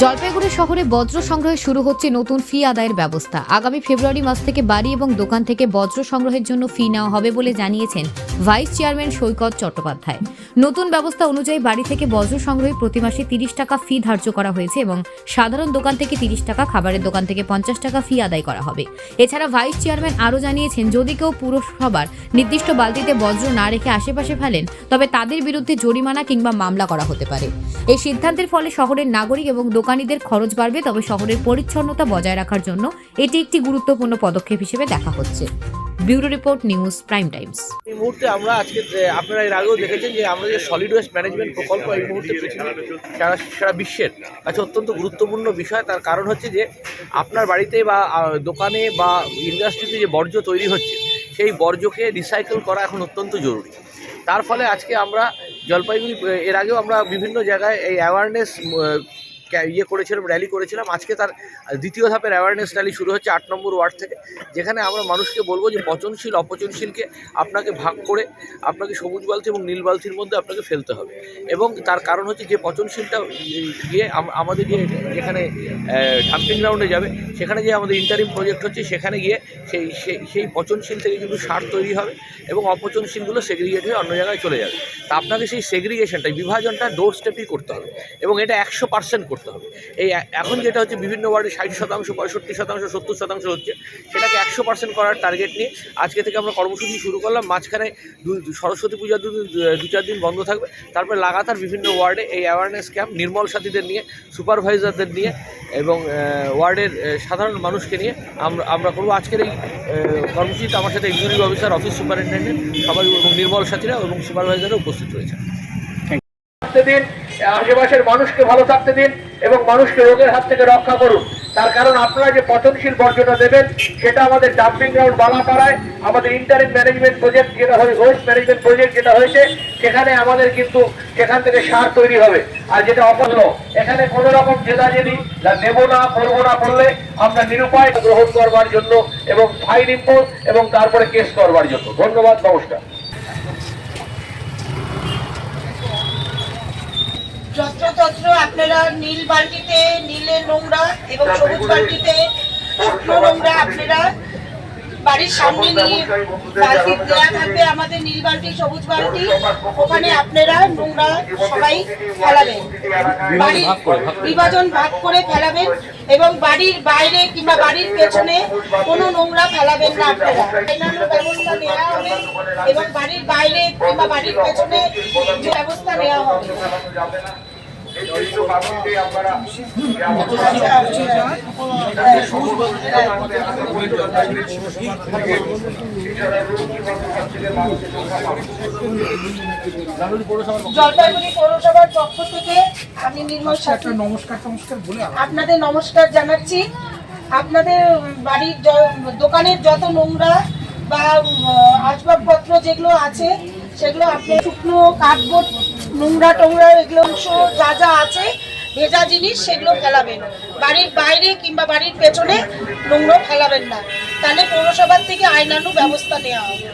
জলপাইগুড়ি শহরে বজ্র সংগ্রহে শুরু হচ্ছে নতুন ফি আদায়ের ব্যবস্থা। আগামী ফেব্রুয়ারি মাস থেকে বাড়ি এবং দোকান থেকে বজ্র সংগ্রহের জন্য ফি নেওয়া হবে বলে জানিয়েছেন ভাইস চেয়ারম্যান সৈকত চট্টোপাধ্যায়। নতুন ব্যবস্থা অনুযায়ী বাড়ি থেকে বজ্র সংগ্রহে প্রতি মাসে 30 টাকা ফি ধার্য করা হয়েছে এবং সাধারণ দোকান থেকে 30 টাকা, খাবারের দোকান থেকে 50 টাকা ফি আদায় করা হবে। এছাড়া ভাইস চেয়ারম্যান আরও জানিয়েছেন, যদি কেউ পুরসভার নির্দিষ্ট বালতিতে বজ্র না রেখে আশেপাশে ফেলেন তবে তাদের বিরুদ্ধে জরিমানা কিংবা মামলা করা হতে পারে। এই সিদ্ধান্তের ফলে শহরের নাগরিক এবং দোকানীদের খরচ বাড়বে, তবে শহরের পরিচ্ছন্নতা বজায় রাখার জন্য এটি একটি গুরুত্বপূর্ণ পদক্ষেপ হিসেবে দেখা হচ্ছে। Bureau report, news prime Times. এই মুহূর্তে আমরা আজকে আপনারা এর আগেও দেখেছেন যে আমরা যে সলিড ওয়েস্ট ম্যানেজমেন্ট প্রকল্প এই মুহূর্তে পৃথিবীর সারা বিশ্বের কাছে অত্যন্ত গুরুত্বপূর্ণ বিষয়। তার কারণ হচ্ছে যে আপনার বাড়িতে বা দোকানে বা ইন্ডাস্ট্রিতে যে বর্জ্য তৈরি হচ্ছে সেই বর্জ্যকে রিসাইকেল করা এখন অত্যন্ত জরুরি। তার ফলে আজকে আমরা জলপাইগুড়ি এর আগেও আমরা বিভিন্ন জায়গায় এই অ্যাওয়ারনেস করেছিলাম, র্যালি করেছিলাম। আজকে তার দ্বিতীয় ধাপের অ্যাওয়ারনেস র্যালি শুরু হচ্ছে 8 নম্বর ওয়ার্ড থেকে, যেখানে আমরা মানুষকে বলবো যে পচনশীল অপচনশীলকে আপনাকে ভাগ করে আপনাকে সবুজ বালতি এবং নীল বালতির মধ্যে আপনাকে ফেলতে হবে। এবং তার কারণ হচ্ছে যে পচনশীলটা গিয়ে আমাদের যে যেখানে ডাম্পিং গ্রাউন্ডে যাবে, সেখানে যে আমাদের ইন্টারিম প্রজেক্ট হচ্ছে, সেখানে গিয়ে সেই পচনশীল থেকে কিন্তু সার তৈরি হবে এবং অপচনশীলগুলো সেগ্রিগেট হয়ে অন্য জায়গায় চলে যাবে। তা আপনাকে সেই সেগ্রিগেশনটা, বিভাজনটা ডোর স্টেপই করতে হবে এবং এটা 100% করতে হবে। এই এখন যেটা হচ্ছে বিভিন্ন ওয়ার্ডে 60%, 65%, 70% হচ্ছে, সেটাকে 100% করার টার্গেট নিয়ে আজকে থেকে আমরা কর্মসূচি শুরু করলাম। মাঝখানে সরস্বতী পূজার 2-4 দিন বন্ধ থাকবে। তারপরে লাগাতার বিভিন্ন ওয়ার্ডে এই অ্যাওয়ারনেস ক্যাম্প নির্মল সাথীদের নিয়ে, সুপারভাইজারদের নিয়ে এবং ওয়ার্ডের সাধারণ মানুষকে নিয়ে আমরা করবো। আজকের এই কর্মসূচিতে আমার সাথে এক্সিকিউটিভ অফিসার, অফিস সুপারিনটেন্ডেন্ট সবাই এবং নির্মল সাথীরা এবং সুপারভাইজাররা উপস্থিত রয়েছে। দিন আশেপাশের মানুষকে ভালো থাকতে দিন এবং মানুষকে রোগের হাত থেকে রক্ষা করুন। তার কারণ আপনারা যে পচনশীল বর্জ্যটা দেবেন সেটা আমাদের ডাম্পিং গ্রাউন্ড বালাপাড়ায় আমাদের ইন্টারিম ম্যানেজমেন্ট প্রজেক্ট যেটা হয়, ওয়েস্ট ম্যানেজমেন্ট প্রজেক্ট যেটা হয়েছে, সেখানে আমাদের কিন্তু সেখান থেকে সার তৈরি হবে। আর যেটা অপূর্ণ, এখানে কোনো রকম জেদাজেদি নেব না, করবো না বললে আমরা নিরুপায় গ্রহণ করবার জন্য এবং ফাইন ইম্পোজ এবং তারপরে কেস করবার জন্য। ধন্যবাদ, নমস্কার। যত্রতত্র আপনারা নীল বালতিতে নীলের নোংরা এবং সবুজ বালতিতে শুকনো নোংরা আপনারা বাড়ির সামনে নিয়ে বালতি দেওয়া থাকবে, আমাদের নীল বালতি, সবুজ বালতি, ওখানে আপনারা নোংরা সবাই ফেলাবেন। বাড়ির বিভাজন ভাগ করে ফেলাবেন এবং বাড়ির বাইরে কিংবা বাড়ির পেছনে কোনো নোংরা ফেলাবেন না আপনারা। অন্যান্য ব্যবস্থা নেওয়া হবে এবং বাড়ির বাইরে কিংবা বাড়ির পেছনে ব্যবস্থা নেওয়া হবে। জলপাইগুড়ি পৌরসভার পক্ষ থেকে আমি নির্মল সাথী আপনাদের নমস্কার জানাচ্ছি। আপনাদের বাড়ির দোকানের যত নোংরা বা আসবাবপত্র যেগুলো আছে সেগুলো আপনি শুকনো কাঠবোর্ড, নোংরা টোংরা, এগুলো অংশ যা যা আছে ভেজা জিনিস সেগুলো ফেলাবেন। বাড়ির বাইরে কিংবা বাড়ির পেছনে নোংরা ফেলাবেন না, তাহলে পৌরসভার থেকে আইনানু ব্যবস্থা নেওয়া হবে।